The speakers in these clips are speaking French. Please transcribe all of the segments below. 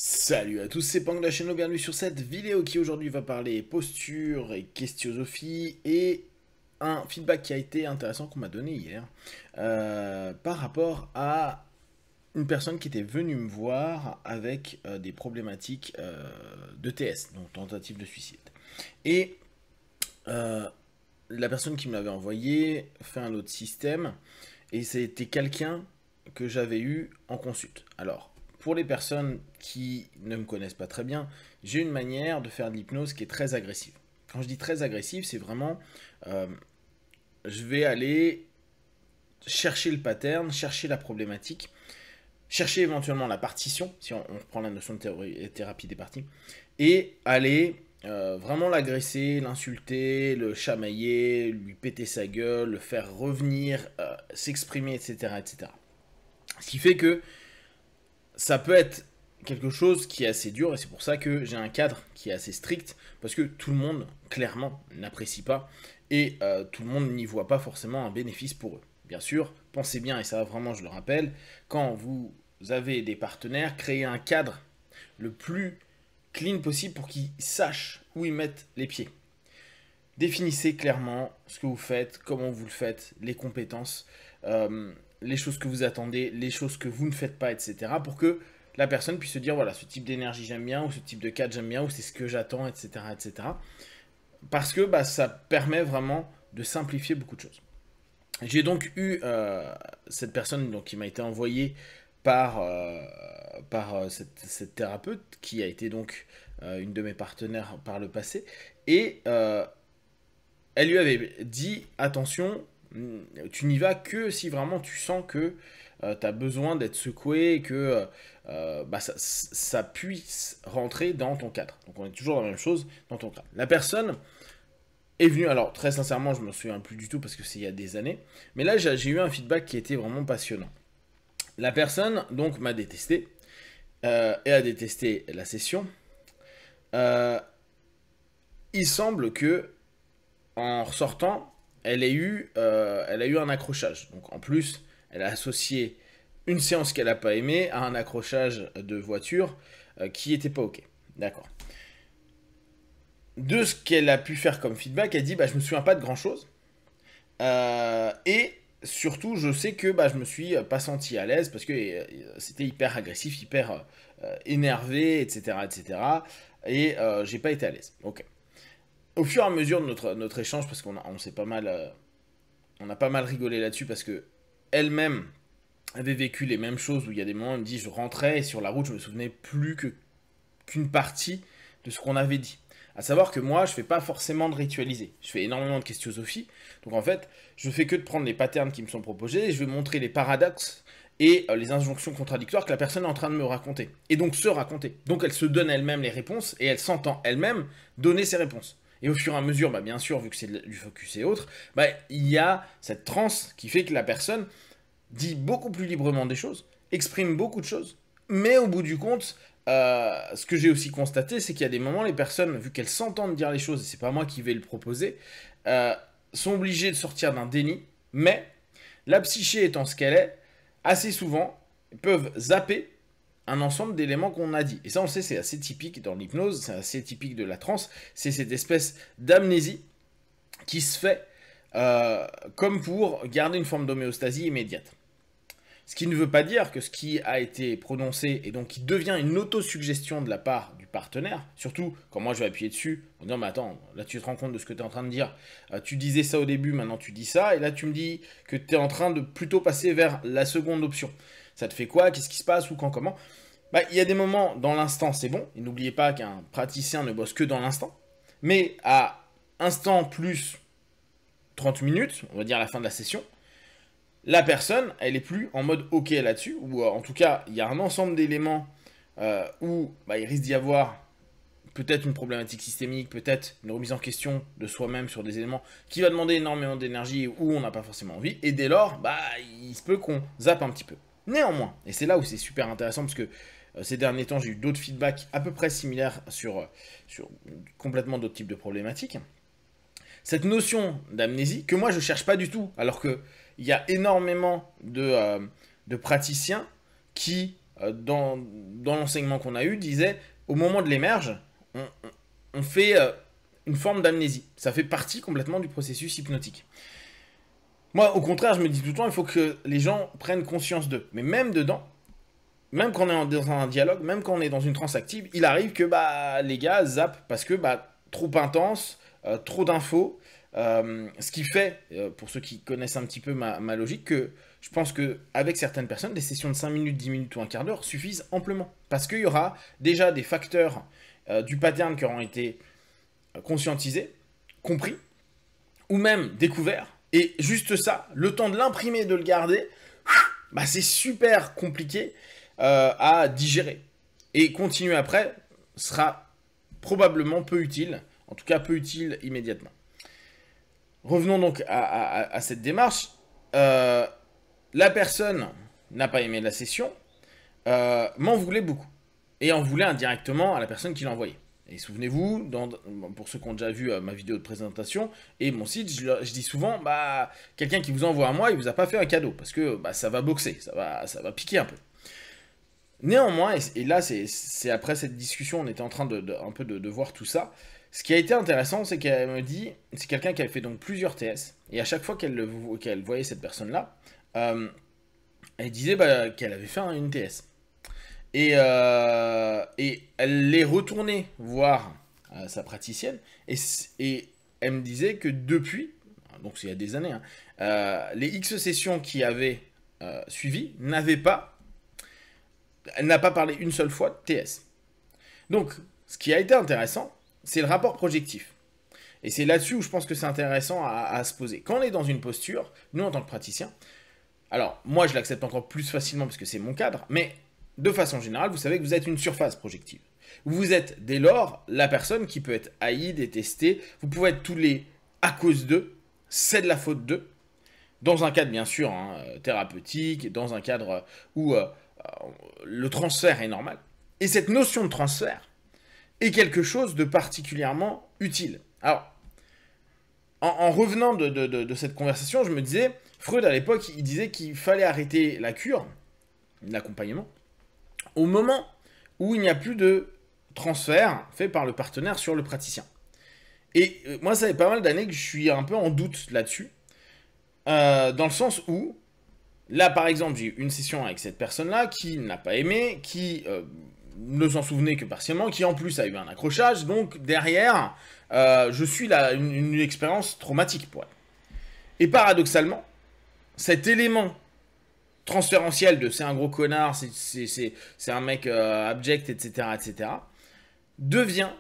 Salut à tous, c'est Pang de la chaîne, bienvenue sur cette vidéo qui aujourd'hui va parler posture et questiosophie et un feedback qui a été intéressant qu'on m'a donné hier par rapport à une personne qui était venue me voir avec des problématiques de TS, donc tentative de suicide. Et euh, la personne qui me l'avait envoyé fait un autre système et c'était quelqu'un que j'avais eu en consulte. Alors, pour les personnes qui ne me connaissent pas très bien, j'ai une manière de faire de l'hypnose qui est très agressive. Quand je dis très agressive, c'est vraiment, euh, je vais aller chercher le pattern, chercher la problématique, chercher éventuellement la partition, si on reprend la notion de thérapie des parties, et aller vraiment l'agresser, l'insulter, le chamailler, lui péter sa gueule, le faire revenir, s'exprimer, etc., etc. Ce qui fait que ça peut être quelque chose qui est assez dur et c'est pour ça que j'ai un cadre qui est assez strict parce que tout le monde clairement n'apprécie pas et tout le monde n'y voit pas forcément un bénéfice pour eux. Bien sûr, pensez bien et ça vraiment je le rappelle, quand vous avez des partenaires, créez un cadre le plus clean possible pour qu'ils sachent où ils mettent les pieds. Définissez clairement ce que vous faites, comment vous le faites, les compétences, les choses que vous attendez, les choses que vous ne faites pas, etc. pour que la personne puisse se dire, voilà, ce type d'énergie j'aime bien, ou ce type de cadre j'aime bien, ou c'est ce que j'attends, etc., etc. Parce que bah, ça permet vraiment de simplifier beaucoup de choses. J'ai donc eu cette personne donc, qui m'a été envoyée par cette thérapeute, qui a été donc une de mes partenaires par le passé, et elle lui avait dit, attention, tu n'y vas que si vraiment tu sens que tu as besoin d'être secoué et que bah, ça puisse rentrer dans ton cadre. Donc on est toujours dans la même chose dans ton cadre. La personne est venue, alors très sincèrement je me souviens plus du tout parce que c'est il y a des années, mais là j'ai eu un feedback qui était vraiment passionnant. La personne donc m'a détesté et a détesté la session. Euh, il semble que en ressortant, elle a eu un accrochage. Donc en plus, elle a associé une séance qu'elle n'a pas aimée à un accrochage de voiture qui n'était pas ok. D'accord. De ce qu'elle a pu faire comme feedback, elle dit bah, je me souviens pas de grand chose. Et surtout, je sais que bah, je me suis pas senti à l'aise parce que c'était hyper agressif, hyper énervé, etc. etc. Et j'ai pas été à l'aise. Ok. Au fur et à mesure de notre échange, parce on s'est pas mal, on a pas mal rigolé là-dessus, parce que elle-même avait vécu les mêmes choses où il y a des moments où elle me dit je rentrais et sur la route je me souvenais plus qu'une partie de ce qu'on avait dit. À savoir que moi je fais pas forcément de ritualiser, je fais énormément de questiosophie, donc en fait je fais que de prendre les patterns qui me sont proposés et je vais montrer les paradoxes et les injonctions contradictoires que la personne est en train de me raconter. Et donc se raconter. Donc elle se donne elle-même les réponses et elle s'entend elle-même donner ses réponses. Et au fur et à mesure, bah bien sûr, vu que c'est du focus et autres, bah, il y a cette transe qui fait que la personne dit beaucoup plus librement des choses, exprime beaucoup de choses, mais au bout du compte, ce que j'ai aussi constaté, c'est qu'il y a des moments, les personnes, vu qu'elles s'entendent dire les choses, et c'est pas moi qui vais le proposer, euh, sont obligées de sortir d'un déni, mais la psyché étant ce qu'elle est, assez souvent, peuvent zapper un ensemble d'éléments qu'on a dit. Et ça, on le sait, c'est assez typique dans l'hypnose, c'est assez typique de la transe, c'est cette espèce d'amnésie qui se fait comme pour garder une forme d'homéostasie immédiate. Ce qui ne veut pas dire que ce qui a été prononcé et donc qui devient une autosuggestion de la part du partenaire, surtout quand moi je vais appuyer dessus en disant mais attends, là tu te rends compte de ce que tu es en train de dire, tu disais ça au début, maintenant tu dis ça, et là tu me dis que tu es en train de plutôt passer vers la seconde option. Ça te fait quoi? Qu'est-ce qui se passe? Ou quand? Comment? Bah, il y a des moments dans l'instant c'est bon, et n'oubliez pas qu'un praticien ne bosse que dans l'instant, mais à instant plus 30 minutes, on va dire à la fin de la session, la personne, elle est plus en mode OK là-dessus, ou en tout cas, il y a un ensemble d'éléments où bah, il risque d'y avoir peut-être une problématique systémique, peut-être une remise en question de soi-même sur des éléments qui va demander énormément d'énergie où on n'a pas forcément envie, et dès lors, bah, il se peut qu'on zappe un petit peu. Néanmoins, et c'est là où c'est super intéressant, parce que ces derniers temps, j'ai eu d'autres feedbacks à peu près similaires sur complètement d'autres types de problématiques, cette notion d'amnésie, que moi je cherche pas du tout, alors que il y a énormément de praticiens qui dans l'enseignement qu'on a eu, disait, au moment de l'émerge, on fait une forme d'amnésie. Ça fait partie complètement du processus hypnotique. Moi, au contraire, je me dis tout le temps, il faut que les gens prennent conscience d'eux. Mais même dedans, même quand on est dans un dialogue, même quand on est dans une transe active, il arrive que les gars zappent parce que trop intense, trop d'infos. Ce qui fait, pour ceux qui connaissent un petit peu ma logique, que je pense qu'avec certaines personnes, des sessions de 5 minutes, 10 minutes ou un quart d'heure suffisent amplement. Parce qu'il y aura déjà des facteurs du pattern qui auront été conscientisés, compris, ou même découverts. Et juste ça, le temps de l'imprimer, de le garder, c'est super compliqué à digérer. Et continuer après sera probablement peu utile, en tout cas peu utile immédiatement. Revenons donc à cette démarche. La personne n'a pas aimé la session, m'en voulait beaucoup. Et en voulait indirectement à la personne qui l'a envoyé. Et souvenez-vous, pour ceux qui ont déjà vu ma vidéo de présentation et mon site, je dis souvent, quelqu'un qui vous envoie à moi, il vous a pas fait un cadeau, parce que ça va boxer, ça va piquer un peu. Néanmoins, et là c'est après cette discussion, on était en train de voir tout ça, ce qui a été intéressant, c'est qu'elle me dit, c'est quelqu'un qui avait fait donc plusieurs TS, et à chaque fois qu'elle voyait cette personne-là, elle disait qu'elle avait fait une TS. Et elle est retournée voir sa praticienne, et elle me disait que depuis, donc c'est il y a des années, les X sessions qui avaient suivi elle n'a pas parlé une seule fois de TS. Donc, ce qui a été intéressant, c'est le rapport projectif. Et c'est là-dessus où je pense que c'est intéressant à se poser. Quand on est dans une posture, nous en tant que praticiens, alors moi je l'accepte encore plus facilement parce que c'est mon cadre, mais de façon générale, vous savez que vous êtes une surface projective. Vous êtes dès lors la personne qui peut être haïe, détestée, vous pouvez être tous les à cause d'eux, c'est de la faute d'eux, dans un cadre bien sûr thérapeutique, dans un cadre où le transfert est normal. Et cette notion de transfert est quelque chose de particulièrement utile. Alors, en revenant de cette conversation, je me disais, Freud à l'époque, il disait qu'il fallait arrêter la cure, l'accompagnement, au moment où il n'y a plus de transfert fait par le partenaire sur le praticien. Et moi, ça fait pas mal d'années que je suis un peu en doute là-dessus, dans le sens où, là par exemple, j'ai eu une session avec cette personne-là qui n'a pas aimé, qui ne s'en souvenait que partiellement, qui en plus a eu un accrochage, donc derrière, je suis là une expérience traumatique pour elle. Et paradoxalement, cet élément transférentiel de c'est un gros connard, c'est un mec abject, etc., devient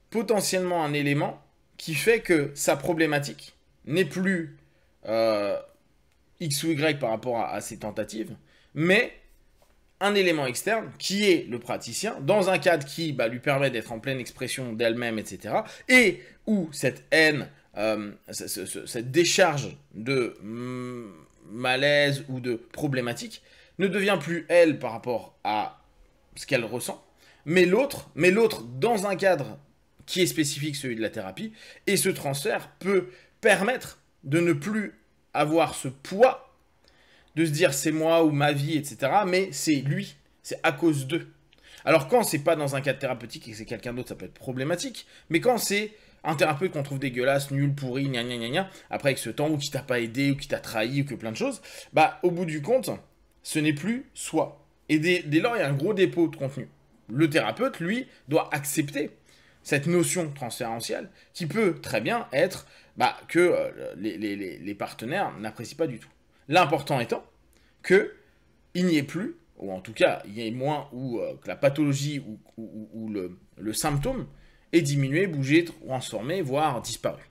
potentiellement un élément qui fait que sa problématique n'est plus X ou Y par rapport à ses tentatives, mais un élément externe qui est le praticien, dans un cadre qui lui permet d'être en pleine expression d'elle-même, etc., et où cette haine, cette décharge de malaise ou de problématique ne devient plus elle par rapport à ce qu'elle ressent, mais l'autre dans un cadre qui est spécifique, celui de la thérapie, et ce transfert peut permettre de ne plus avoir ce poids de se dire c'est moi ou ma vie, etc., mais c'est lui, c'est à cause d'eux. Alors quand c'est pas dans un cadre thérapeutique et que c'est quelqu'un d'autre, ça peut être problématique, mais quand c'est un thérapeute qu'on trouve dégueulasse, nul, pourri, gna gna gna gna, après avec ce temps, ou qui t'a pas aidé, ou qui t'a trahi, ou que plein de choses, au bout du compte, ce n'est plus soi. Et dès lors, il y a un gros dépôt de contenu. Le thérapeute, lui, doit accepter cette notion transférentielle qui peut très bien être que les partenaires n'apprécient pas du tout. L'important étant qu'il n'y ait plus, ou en tout cas, il y ait moins, ou que la pathologie ou le symptôme ait diminué, bougé, transformé, voire disparu.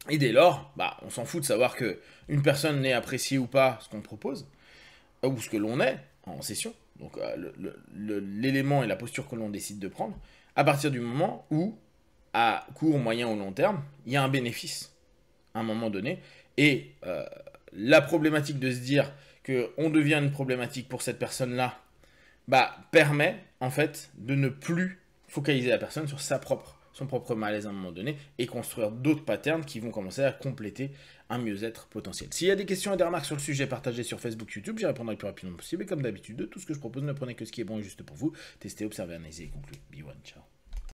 Et dès lors, on s'en fout de savoir qu'une personne n'est appréciée ou pas ce qu'on propose, ou ce que l'on est en session, donc l'élément et la posture que l'on décide de prendre, à partir du moment où, à court, moyen ou long terme, il y a un bénéfice, à un moment donné, et la problématique de se dire qu'on devient une problématique pour cette personne-là, permet, en fait, de ne plus focaliser la personne sur sa propre son propre malaise à un moment donné et construire d'autres patterns qui vont commencer à compléter un mieux-être potentiel. S'il y a des questions et des remarques sur le sujet, partagez sur Facebook, YouTube, j'y répondrai le plus rapidement possible. Et comme d'habitude, tout ce que je propose, ne prenez que ce qui est bon et juste pour vous. Testez, observez, analysez et concluez. Be one, ciao.